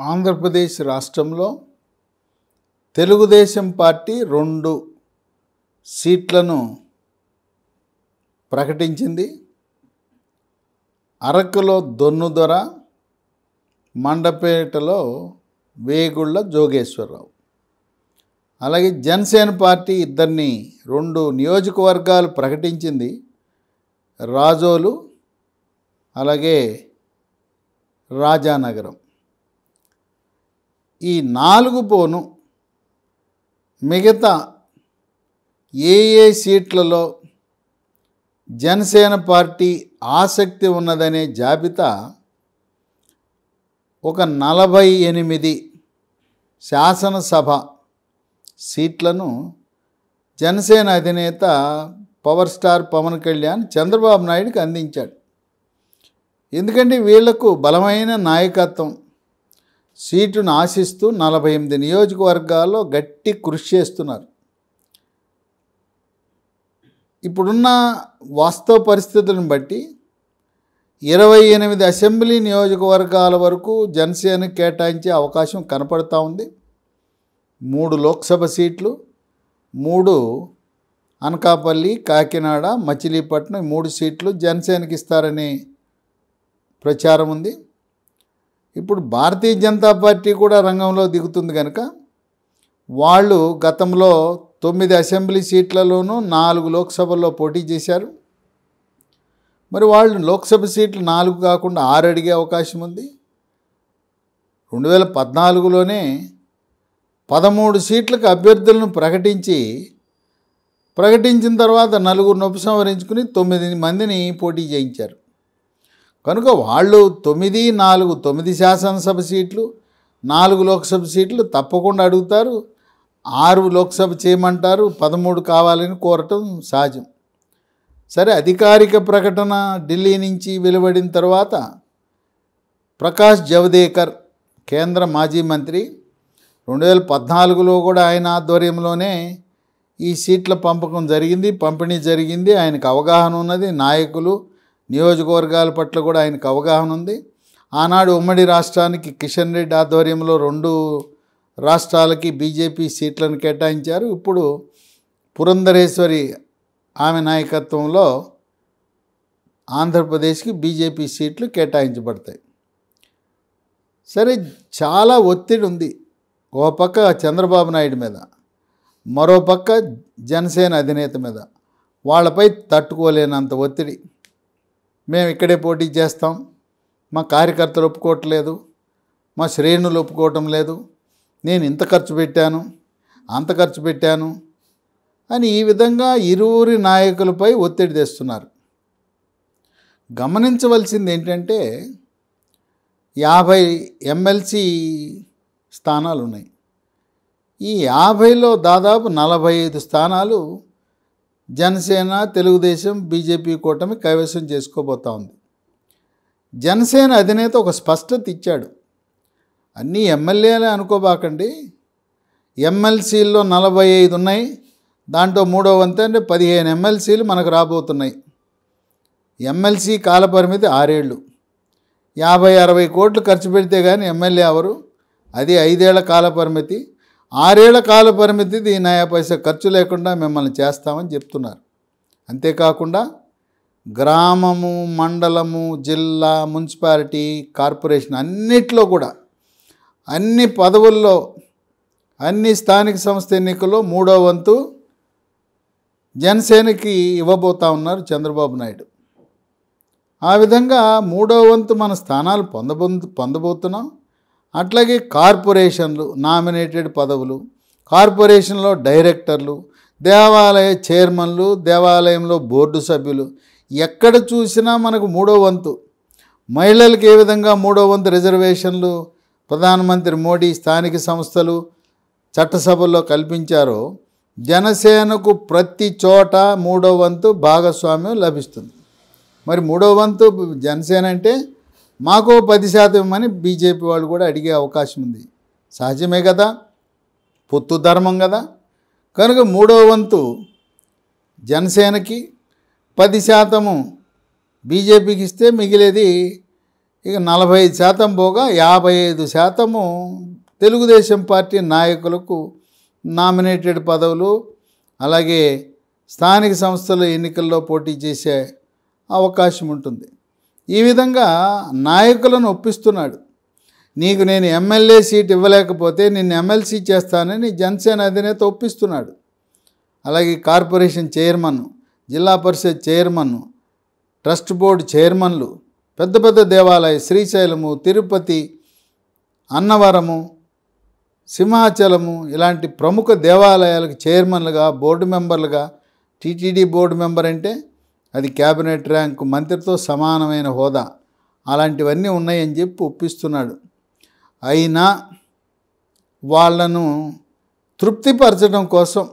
ఆంధ్రప్రదేశ్ రాష్ట్రంలో తెలుగుదేశం పార్టీ 2 సీట్లను ప్రకటించింది. అరకులో దొన్నుదొర, మండపేటలో వేగుళ్ళ జోగేశ్వరరావు. అలాగే జనసేన పార్టీ ఇద్దరిని 2 నియోజకవర్గాలు ప్రకటించింది. రాజోలు అలాగే రాజానగరం. ఈ 4 పోను మిగతా ఏ సీట్లలో జనసేన పార్టీ ఆసక్తి ఉన్నదనే జాబితా ఒక 48 శాసనసభ సీట్లను జనసేన అధినేత పవర్ స్టార్ పవన్ కళ్యాణ్ చంద్రబాబు నాయుడుకి అందించాడు. ఎందుకంటే వీళ్లకు బలమైన నాయకత్వం, సీటును ఆశిస్తూ 48 నియోజకవర్గాల్లో గట్టి కృషి చేస్తున్నారు. ఇప్పుడున్న వాస్తవ పరిస్థితులను బట్టి 28 అసెంబ్లీ నియోజకవర్గాల వరకు జనసేన కేటాయించే అవకాశం కనపడతా ఉంది. 3 లోక్సభ సీట్లు, 3 అనకాపల్లి, కాకినాడ, మచిలీపట్నం 3 సీట్లు జనసేనకి ఇస్తారనే ప్రచారం ఉంది. ఇప్పుడు భారతీయ జనతా పార్టీ కూడా రంగంలో దిగుతుంది కనుక వాళ్ళు గతంలో 9 అసెంబ్లీ సీట్లలోనూ 4 లోక్సభల్లో పోటీ చేశారు. మరి వాళ్ళు లోక్సభ సీట్లు 4 కాకుండా 6 అడిగే అవకాశం ఉంది. 2014లోనే 13 సీట్లకు అభ్యర్థులను ప్రకటించిన తర్వాత 4 ఉపసంహరించుకుని 9 మందిని పోటీ చేయించారు. కనుక వాళ్ళు 9 శాసనసభ సీట్లు, 4 లోక్సభ సీట్లు తప్పకుండా అడుగుతారు. 6 లోక్సభ చేయమంటారు, 13 కావాలని కోరటం సహజం. సరే, అధికారిక ప్రకటన ఢిల్లీ నుంచి వెలువడిన తర్వాత ప్రకాష్ జవదేకర్, కేంద్ర మాజీ మంత్రి, 2014లో కూడా ఆయన ఆధ్వర్యంలోనే ఈ సీట్ల పంపిణీ జరిగింది. ఆయనకు అవగాహన ఉన్నది. నాయకులు, నియోజకవర్గాల పట్ల కూడా ఆయనకు అవగాహన ఉంది. ఆనాడు ఉమ్మడి రాష్ట్రానికి కిషన్ రెడ్డి ఆధ్వర్యంలో 2 రాష్ట్రాలకి బీజేపీ సీట్లను కేటాయించారు. ఇప్పుడు పురంధరేశ్వరి ఆమె నాయకత్వంలో ఆంధ్రప్రదేశ్కి బీజేపీ సీట్లు కేటాయించబడతాయి. సరే, చాలా ఒత్తిడి ఉంది. ఓ పక్క చంద్రబాబు నాయుడు మీద, మరో పక్క జనసేన అధినేత మీద. వాళ్ళపై తట్టుకోలేనంత ఒత్తిడి. మేము ఇక్కడే పోటీ చేస్తాం, మా కార్యకర్తలు ఒప్పుకోవట్లేదు, మా శ్రేణులు ఒప్పుకోవటం లేదు, నేను ఇంత ఖర్చు పెట్టాను, అంత ఖర్చు పెట్టాను అని ఈ విధంగా ఇరువురి నాయకులపై ఒత్తిడి తెస్తున్నారు. గమనించవలసింది ఏంటంటే 50 ఎమ్మెల్సీ స్థానాలు ఉన్నాయి. ఈ 50లో దాదాపు 45 స్థానాలు జనసేన, తెలుగుదేశం, బీజేపీ కూటమి కైవసం చేసుకోబోతా ఉంది. జనసేన అధినేత ఒక స్పష్టత ఇచ్చాడు. అన్నీ ఎమ్మెల్యేలే అనుకోబాకండి, ఎమ్మెల్సీల్లో 45 ఉన్నాయి, దాంట్లో 3వ వంతు అంటే 15 ఎమ్మెల్సీలు మనకు రాబోతున్నాయి. ఎమ్మెల్సీ కాలపరిమితి 6 ఏళ్ళు. 50-60 కోట్లు ఖర్చు పెడితే కానీ ఎమ్మెల్యే ఎవరు? అది 5 ఏళ్ల కాలపరిమితి. 6 ఏళ్ల కాలపరిమితిది నయా పైసా ఖర్చు లేకుండా మిమ్మల్ని చేస్తామని చెప్తున్నారు. అంతేకాకుండా గ్రామము, మండలము, జిల్లా, మున్సిపాలిటీ, కార్పొరేషన్ అన్నిట్లో కూడా అన్ని పదవుల్లో, అన్ని స్థానిక సంస్థ ఎన్నికల్లో 3వ వంతు జనసేనకి ఇవ్వబోతా ఉన్నారు చంద్రబాబు నాయుడు. ఆ విధంగా 3వ వంతు మన స్థానాలు పొందబోతున్నాం. అట్లాగే కార్పొరేషన్లు, నామినేటెడ్ పదవులు, కార్పొరేషన్లో డైరెక్టర్లు, దేవాలయ చైర్మన్లు, దేవాలయంలో బోర్డు సభ్యులు, ఎక్కడ చూసినా మనకు 3వ వంతు. మహిళలకు ఏ విధంగా 3వ వంతు రిజర్వేషన్లు ప్రధానమంత్రి మోడీ స్థానిక సంస్థలు చట్టసభల్లో కల్పించారో, జనసేనకు ప్రతి చోట 3వ వంతు భాగస్వామ్యం లభిస్తుంది. మరి 3వ వంతు జనసేన అంటే మాకో 10% ఇవ్వమని బీజేపీ వాళ్ళు కూడా అడిగే అవకాశం ఉంది. సహజమే కదా, పొత్తు ధర్మం కదా. కనుక 3వ వంతు జనసేనకి, 10% బీజేపీకి ఇస్తే మిగిలేది ఇక 45% పోగా 55% తెలుగుదేశం పార్టీ నాయకులకు నామినేటెడ్ పదవులు, అలాగే స్థానిక సంస్థల ఎన్నికల్లో పోటీ చేసే అవకాశం ఉంటుంది. ఈ విధంగా నాయకులను ఒప్పిస్తున్నాడు. నీకు నేను ఎమ్మెల్యే సీట్ ఇవ్వలేకపోతే నిన్ను ఎమ్మెల్సీ చేస్తానని జనసేన అధినేత ఒప్పిస్తున్నాడు. అలాగే కార్పొరేషన్ చైర్మన్, జిల్లా పరిషత్ చైర్మన్, ట్రస్ట్ బోర్డు చైర్మన్లు, పెద్ద పెద్ద దేవాలయ శ్రీశైలము, తిరుపతి, అన్నవరము, సింహాచలము ఇలాంటి ప్రముఖ దేవాలయాలకు చైర్మన్లుగా, బోర్డు మెంబర్లుగా, టీటీడీ బోర్డు మెంబర్ అంటే అది క్యాబినెట్ ర్యాంకు, మంత్రితో సమానమైన హోదా, అలాంటివన్నీ ఉన్నాయని చెప్పి ఒప్పిస్తున్నాడు. అయినా వాళ్లను తృప్తిపరచడం కోసం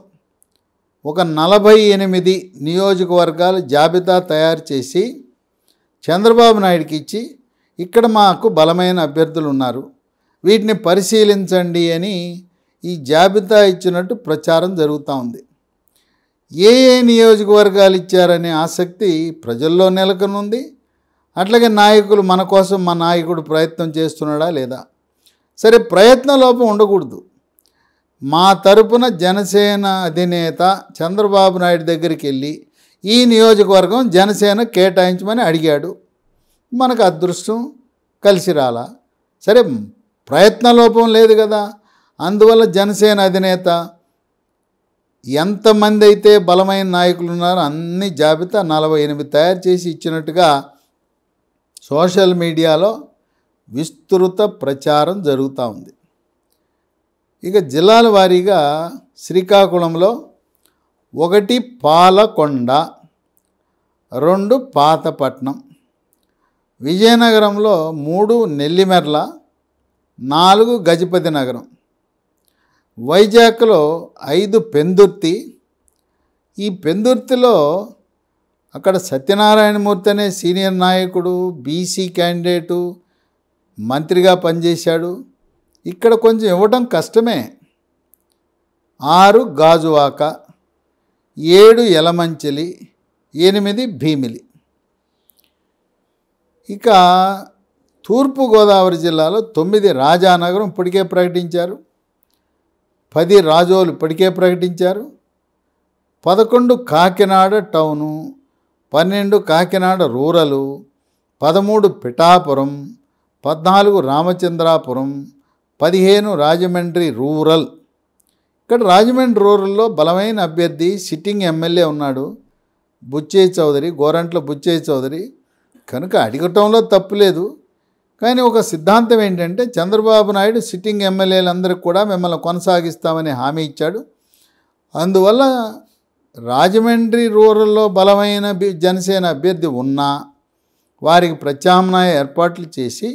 ఒక 48 నియోజకవర్గాల జాబితా తయారు చేసి చంద్రబాబు నాయుడికి ఇచ్చి, ఇక్కడ మాకు బలమైన అభ్యర్థులు ఉన్నారు, వీటిని పరిశీలించండి అని ఈ జాబితా ఇచ్చినట్టు ప్రచారం జరుగుతూ ఉంది. ఏ నియోజకవర్గాలు ఇచ్చారనే ఆసక్తి ప్రజల్లో నెలకొనుంది. అట్లాగే నాయకులు మన కోసం మా నాయకుడు ప్రయత్నం చేస్తున్నాడా లేదా? సరే, ప్రయత్న లోపం ఉండకూడదు. మా తరపున జనసేన అధినేత చంద్రబాబు నాయుడు దగ్గరికి వెళ్ళి ఈ నియోజకవర్గం జనసేన కేటాయించమని అడిగాడు, మనకు అదృష్టం కలిసి రాలా. సరే, ప్రయత్న లోపం లేదు కదా. అందువల్ల జనసేన అధినేత ఎంతమంది అయితే బలమైన నాయకులు ఉన్నారో అన్ని జాబితా 48 తయారు చేసి ఇచ్చినట్టుగా సోషల్ మీడియాలో విస్తృత ప్రచారం జరుగుతూ ఉంది. ఇక జిల్లాల వారీగా శ్రీకాకుళంలో 1 పాలకొండ, 2 పాతపట్నం, విజయనగరంలో 3 నెల్లిమెర్ల, 4 గజపతి నగరం, వైజాగ్లో 5 పెందుర్తి. ఈ పెందుర్తిలో అక్కడ సత్యనారాయణమూర్తి అనే సీనియర్ నాయకుడు, బీసీ క్యాండిడేటు, మంత్రిగా పనిచేశాడు. ఇక్కడ కొంచెం ఇవ్వడం కష్టమే. 6 గాజువాక, 7 యలమంచిలి, 8 భీమిలి. ఇక తూర్పుగోదావరి జిల్లాలో 9 రాజానగరం ఇప్పటికే ప్రకటించారు, 10 రాజోలు ఇప్పటికే ప్రకటించారు, 11 కాకినాడ టౌను, 12 కాకినాడ రూరలు, 13 పిఠాపురం, 14 రామచంద్రాపురం, 15 రాజమండ్రి రూరల్. ఇక్కడ రాజమండ్రి రూరల్లో బలమైన అభ్యర్థి సిట్టింగ్ ఎమ్మెల్యే ఉన్నాడు, బుచ్చయ్య చౌదరి, గోరంట్ల బుచ్చయ్య చౌదరి. కనుక అడగటంలో తప్పులేదు. కానీ ఒక సిద్ధాంతం ఏంటంటే చంద్రబాబు నాయుడు సిట్టింగ్ ఎమ్మెల్యేలందరికీ కూడా మిమ్మల్ని కొనసాగిస్తామని హామీ ఇచ్చాడు. అందువల్ల రాజమండ్రి రూరల్లో బలమైన జనసేన అభ్యర్థి ఉన్నా వారికి ప్రత్యామ్నాయ ఏర్పాట్లు చేసి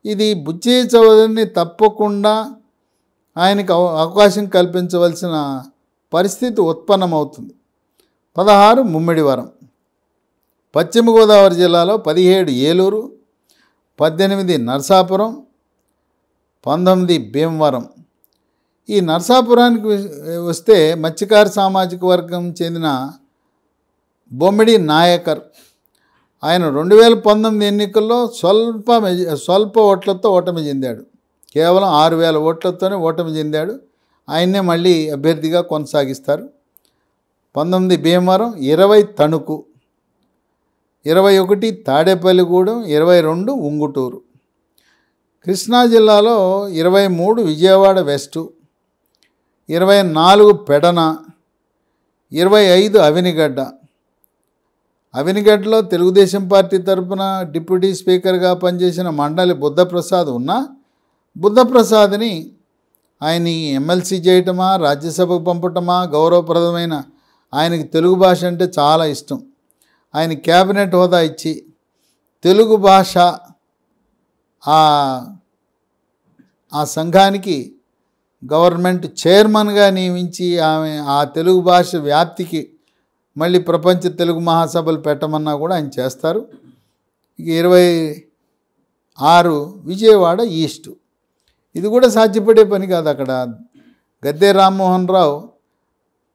ఇది బుచ్చయ్య చౌదరిని తప్పకుండా ఆయనకు అవకాశం కల్పించవలసిన పరిస్థితి ఉత్పన్నమవుతుంది. 16 ముమ్మిడివరం, పశ్చిమ గోదావరి జిల్లాలో 17 ఏలూరు, 18 నరసాపురం, 19 భీమవరం. ఈ నరసాపురానికి వస్తే మత్స్యకార సామాజిక వర్గం చెందిన బొమ్మిడి నాయకర్, ఆయన 2019 ఎన్నికల్లో స్వల్ప ఓట్లతో ఓటమి చెందాడు. కేవలం 6,000 ఓట్లతోనే ఓటమి చెందాడు. ఆయన్నే మళ్ళీ అభ్యర్థిగా కొనసాగిస్తారు. 19 భీమవరం, 20 తణుకు, 21 తాడేపల్లిగూడెం, 22 ఉంగుటూరు. కృష్ణా జిల్లాలో 23 విజయవాడ వెస్టు, 24 పెడన, 25 అవినిగడ్డ. అవినిగడ్డలో తెలుగుదేశం పార్టీ తరఫున డిప్యూటీ స్పీకర్గా పనిచేసిన మండలి బుద్ధప్రసాద్ ఉన్నా బుద్ధప్రసాద్ని ఆయన్ని ఎమ్మెల్సీ చేయటమా, రాజ్యసభకు పంపటమా గౌరవప్రదమైన, ఆయనకి తెలుగు భాష అంటే చాలా ఇష్టం. ఆయన క్యాబినెట్ హోదా ఇచ్చి తెలుగు భాష ఆ సంఘానికి గవర్నమెంట్ చైర్మన్గా నియమించి ఆమె ఆ తెలుగు భాష వ్యాప్తికి మళ్ళీ ప్రపంచ తెలుగు మహాసభలు పెట్టమన్నా కూడా ఆయన చేస్తారు. ఇక 26 విజయవాడ ఈస్టు. ఇది కూడా సాధ్యపడే పని కాదు. అక్కడ గద్దె రామ్మోహన్ రావు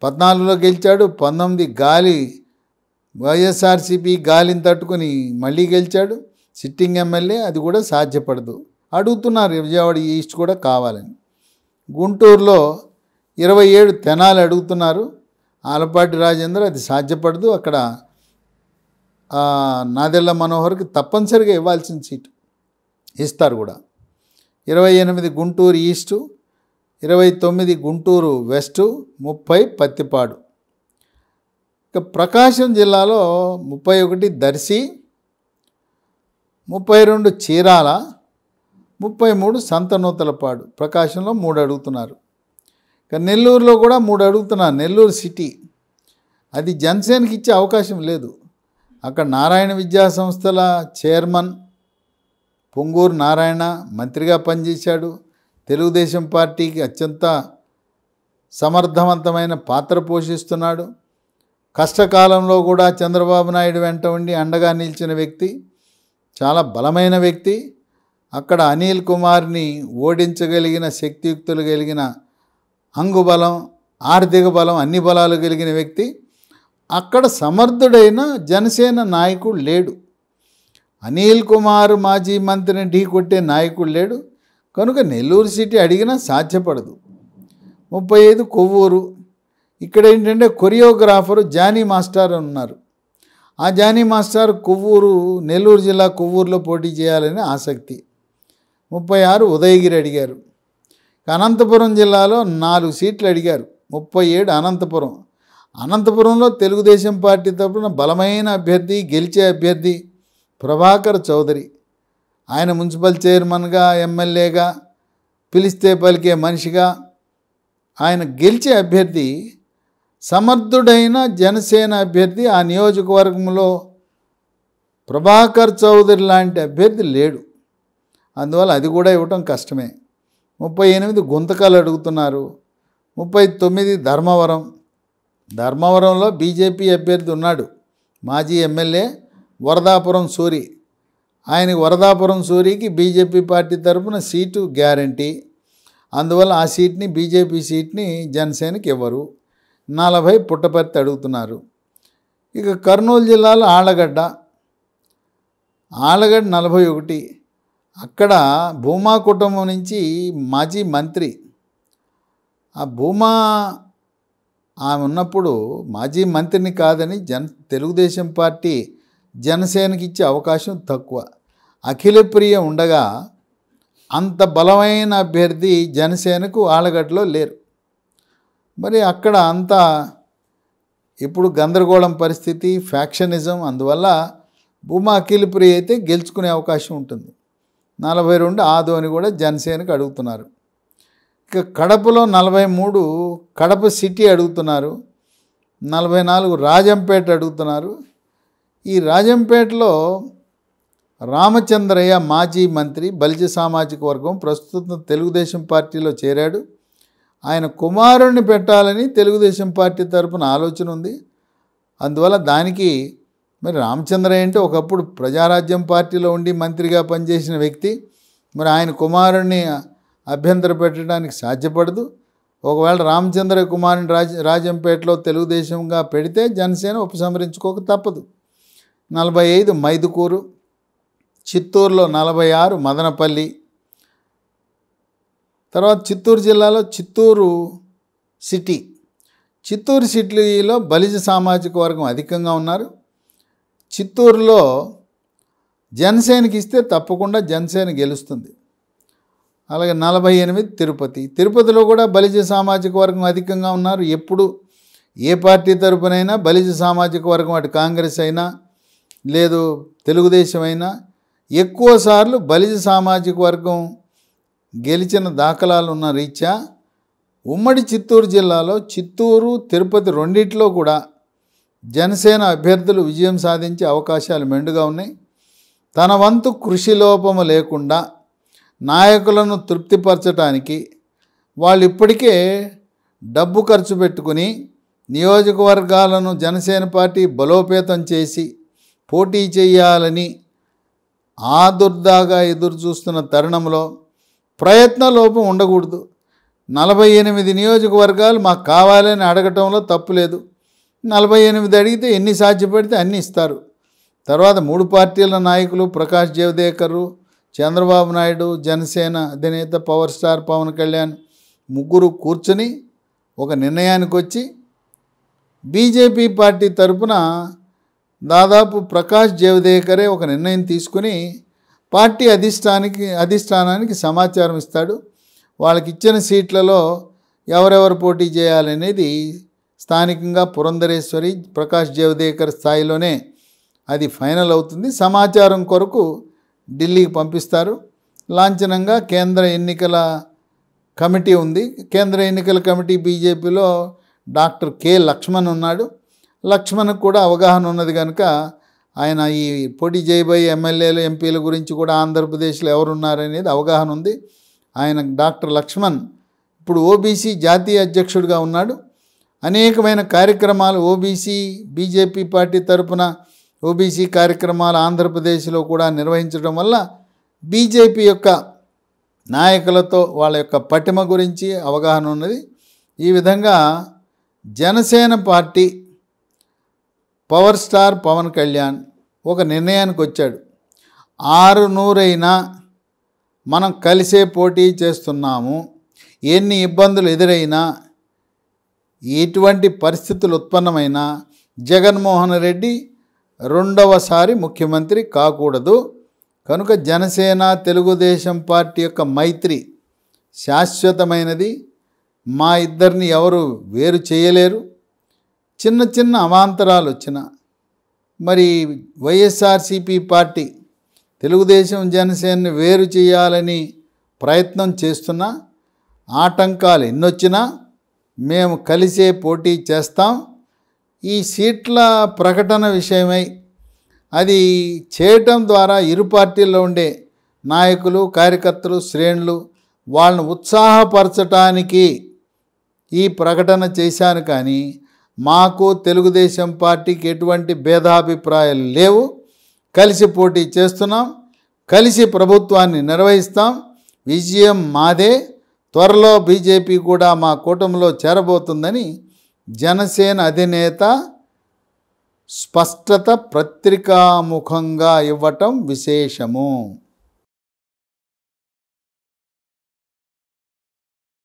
14లో గెలిచాడు, 19 గాలి వైఎస్ఆర్సీపీ గాలిని తట్టుకొని మళ్ళీ గెలిచాడు. సిట్టింగ్ ఎమ్మెల్యే, అది కూడా సాధ్యపడదు. అడుగుతున్నారు విజయవాడ ఈస్ట్ కూడా కావాలని. గుంటూరులో 27 తెనాలి అడుగుతున్నారు. ఆలపాటి రాజేందర్, అది సాధ్యపడదు. అక్కడ నాదెళ్ల మనోహర్కి తప్పనిసరిగా ఇవ్వాల్సిన సీటు ఇస్తారు కూడా. 28 గుంటూరు ఈస్టు, 29 గుంటూరు వెస్టు, 30 పత్తిపాడు. ఇక ప్రకాశం జిల్లాలో 31 దర్శి, 32 చీరాల, 33 సంతనూతలపాడు. ప్రకాశంలో 3 అడుగుతున్నారు. ఇక నెల్లూరులో కూడా 3 అడుగుతున్నారు. నెల్లూరు సిటీ, అది జనసేనకి ఇచ్చే అవకాశం లేదు. అక్కడ నారాయణ విద్యా సంస్థల చైర్మన్ పొంగూరు నారాయణ మంత్రిగా పనిచేశాడు. తెలుగుదేశం పార్టీకి అత్యంత సమర్థవంతమైన పాత్ర పోషిస్తున్నాడు. కష్టకాలంలో కూడా చంద్రబాబు నాయుడు వెంట ఉండి అండగా నిలిచిన వ్యక్తి, చాలా బలమైన వ్యక్తి. అక్కడ అనిల్ కుమార్ని ఓడించగలిగిన శక్తియుక్తులు కలిగిన అంగుబలం, ఆర్థిక బలం, అన్ని బలాలు కలిగిన వ్యక్తి. అక్కడ సమర్థుడైన జనసేన నాయకుడు లేడు. అనిల్ కుమార్ మాజీ మంత్రిని ఢీ కొట్టే నాయకుడు లేడు. కనుక నెల్లూరు సిటీ అడిగినా సాధ్యపడదు. 35 కొవ్వూరు. ఇక్కడ ఏంటంటే కొరియోగ్రాఫరు జానీ మాస్టర్ ఉన్నారు. ఆ జానీ మాస్టర్ కొవ్వూరు, నెల్లూరు జిల్లా కొవ్వూరులో పోటీ చేయాలని ఆసక్తి. 36 ఉదయగిరి అడిగారు. అనంతపురం జిల్లాలో 4 సీట్లు అడిగారు. 37 అనంతపురం. అనంతపురంలో తెలుగుదేశం పార్టీ తరఫున బలమైన అభ్యర్థి, గెలిచే అభ్యర్థి ప్రభాకర్ చౌదరి. ఆయన మున్సిపల్ చైర్మన్గా, ఎమ్మెల్యేగా, పిలిస్తే పలికే మనిషిగా ఆయన గెలిచే అభ్యర్థి, సమర్థుడైన జనసేన అభ్యర్థి. ఆ నియోజకవర్గంలో ప్రభాకర్ చౌదరి లాంటి అభ్యర్థి లేడు. అందువల్ల అది కూడా ఇవ్వటం కష్టమే. 38 గుంతకల్ అడుగుతున్నారు. 39 ధర్మవరం. ధర్మవరంలో బీజేపీ అభ్యర్థి ఉన్నాడు, మాజీ ఎమ్మెల్యే వరదాపురం సూరి. ఆయనకి వరదాపురం సూరికి బీజేపీ పార్టీ తరఫున సీటు గ్యారంటీ. అందువల్ల ఆ సీట్ని, బీజేపీ సీట్ని జనసేనకి ఇవ్వరు. 40 పుట్టపర్తి అడుగుతున్నారు. ఇక కర్నూలు జిల్లాలో ఆళ్లగడ్డ 41. అక్కడ భూమా కుటుంబం నుంచి మాజీ మంత్రి, ఆ భూమా ఆమె ఉన్నప్పుడు మాజీ మంత్రిని కాదని తెలుగుదేశం పార్టీ జనసేనకి ఇచ్చే అవకాశం తక్కువ. అఖిలప్రియ ఉండగా అంత బలమైన అభ్యర్థి జనసేనకు ఆళ్లగడ్డలో లేరు. మరి అక్కడ అంతా ఇప్పుడు గందరగోళం పరిస్థితి, ఫ్యాక్షనిజం. అందువల్ల భూమా అఖిలప్రియ అయితే గెలుచుకునే అవకాశం ఉంటుంది. 42 ఆదోని కూడా జనసేనకు అడుగుతున్నారు. ఇక కడపలో 43 కడప సిటీ అడుగుతున్నారు. 44 రాజంపేట అడుగుతున్నారు. ఈ రాజంపేటలో రామచంద్రయ్య మాజీ మంత్రి, బలిజ సామాజిక వర్గం, ప్రస్తుతం తెలుగుదేశం పార్టీలో చేరాడు. ఆయన కుమారుణ్ణి పెట్టాలని తెలుగుదేశం పార్టీ తరపున ఆలోచన ఉంది. అందువల్ల దానికి మరి రామచంద్రయ్య అంటే ఒకప్పుడు ప్రజారాజ్యం పార్టీలో ఉండి మంత్రిగా పనిచేసిన వ్యక్తి. మరి ఆయన కుమారుణ్ణి అభ్యంతర పెట్టడానికి సాధ్యపడదు. ఒకవేళ రామచంద్ర కుమారుని రాజంపేటలో తెలుగుదేశంగా పెడితే జనసేన ఉపసంహరించుకోక తప్పదు. 45 మైదుకూరు. చిత్తూరులో 46 మదనపల్లి. తర్వాత చిత్తూరు జిల్లాలో చిత్తూరు సిటీ. చిత్తూరు సిటీలో బలిజ సామాజిక వర్గం అధికంగా ఉన్నారు. చిత్తూరులో జనసేనకి ఇస్తే తప్పకుండా జనసేన గెలుస్తుంది. అలాగే 48 తిరుపతి. తిరుపతిలో కూడా బలిజ సామాజిక వర్గం అధికంగా ఉన్నారు. ఎప్పుడు ఏ పార్టీ తరపునైనా బలిజ సామాజిక వర్గం, అటు కాంగ్రెస్ అయినా లేదు తెలుగుదేశం అయినా, ఎక్కువ సార్లు బలిజ సామాజిక వర్గం గెలిచిన దాఖలాలు ఉన్న రీత్యా ఉమ్మడి చిత్తూరు జిల్లాలో చిత్తూరు, తిరుపతి రెండిట్లో కూడా జనసేన అభ్యర్థులు విజయం సాధించే అవకాశాలు మెండుగా ఉన్నాయి. తన వంతు కృషి లోపము లేకుండా నాయకులను తృప్తిపరచడానికి వాళ్ళు ఇప్పటికే డబ్బు ఖర్చు పెట్టుకుని నియోజకవర్గాలను జనసేన పార్టీ బలోపేతం చేసి పోటీ చేయాలని ఆదుర్దాగా ఎదురు చూస్తున్న తరుణంలో ప్రయత్న లోపం ఉండకూడదు. 48 నియోజకవర్గాలు మాకు కావాలని అడగటంలో తప్పులేదు. 48 అడిగితే ఎన్ని సాధ్యపడితే అన్ని ఇస్తారు. తర్వాత 3 పార్టీల నాయకులు ప్రకాష్ జవదేకర్, చంద్రబాబు నాయుడు, జనసేన అధినేత పవర్ స్టార్ పవన్ కళ్యాణ్ ముగ్గురు కూర్చొని ఒక నిర్ణయానికి వచ్చి బీజేపీ పార్టీ తరపున దాదాపు ప్రకాష్ జవదేకరే ఒక నిర్ణయం తీసుకుని పార్టీ అధిష్టానానికి సమాచారం ఇస్తాడు. వాళ్ళకి ఇచ్చిన సీట్లలో ఎవరెవరు పోటీ చేయాలనేది స్థానికంగా పురంధరేశ్వరి, ప్రకాష్ జవదేకర్ స్థాయిలోనే అది ఫైనల్ అవుతుంది. సమాచారం కొరకు ఢిల్లీకి పంపిస్తారు. లాంఛనంగా కేంద్ర ఎన్నికల కమిటీ ఉంది. కేంద్ర ఎన్నికల కమిటీ బీజేపీలో డాక్టర్ కె లక్ష్మణ్ ఉన్నాడు. లక్ష్మణ్కు కూడా అవగాహన ఉన్నది కనుక ఆయన ఈ పోటీ చేయబోయే ఎమ్మెల్యేలు, ఎంపీల గురించి కూడా ఆంధ్రప్రదేశ్లో ఎవరున్నారనేది అవగాహన ఉంది. ఆయన డాక్టర్ లక్ష్మణ్ ఇప్పుడు ఓబీసీ జాతీయ అధ్యక్షుడిగా ఉన్నాడు. అనేకమైన కార్యక్రమాలు బీజేపీ పార్టీ తరపున ఓబీసీ కార్యక్రమాలు ఆంధ్రప్రదేశ్లో కూడా నిర్వహించడం వల్ల బీజేపీ యొక్క నాయకులతో వాళ్ళ యొక్క పటిమ గురించి అవగాహన ఉన్నది. ఈ విధంగా Janasena party power star Pawan Kalyan ఒక నిర్ణయానికి వచ్చాడు. 600 అయినా మనం కలిసే పోటీ చేస్తున్నాము, ఎన్ని ఇబ్బందులు ఎదురైనా, ఎటువంటి పరిస్థితులు ఉత్పన్నమైనా జగన్మోహన్ రెడ్డి రెండవసారి ముఖ్యమంత్రి కాకూడదు. కనుక జనసేన తెలుగుదేశం పార్టీ యొక్క మైత్రి శాశ్వతమైనది. మా ఇద్దరిని ఎవరు వేరు చేయలేరు. చిన్న చిన్న అవాంతరాలు వచ్చిన మరి వైఎస్ఆర్సీపీ పార్టీ తెలుగుదేశం జనసేనని వేరు చేయాలని ప్రయత్నం చేస్తున్నా, ఆటంకాలు ఎన్నొచ్చినా మేము కలిసే పోటీ చేస్తాం. ఈ సీట్ల ప్రకటన విషయమై అది చేయటం ద్వారా ఇరు పార్టీల్లో ఉండే నాయకులు, కార్యకర్తలు, శ్రేణులు వాళ్ళని ఉత్సాహపరచటానికి ఈ ప్రకటన చేశాను. కానీ మాకు తెలుగుదేశం పార్టీకి ఎటువంటి భేదాభిప్రాయాలు లేవు. కలిసి పోటీ చేస్తున్నాం, కలిసి ప్రభుత్వాన్ని నిర్వహిస్తాం. విజయం మాదే. త్వరలో బీజేపీ కూడా మా కూటమిలో చేరబోతుందని జనసేన అధినేత స్పష్టత పత్రికాముఖంగా ఇవ్వటం విశేషము.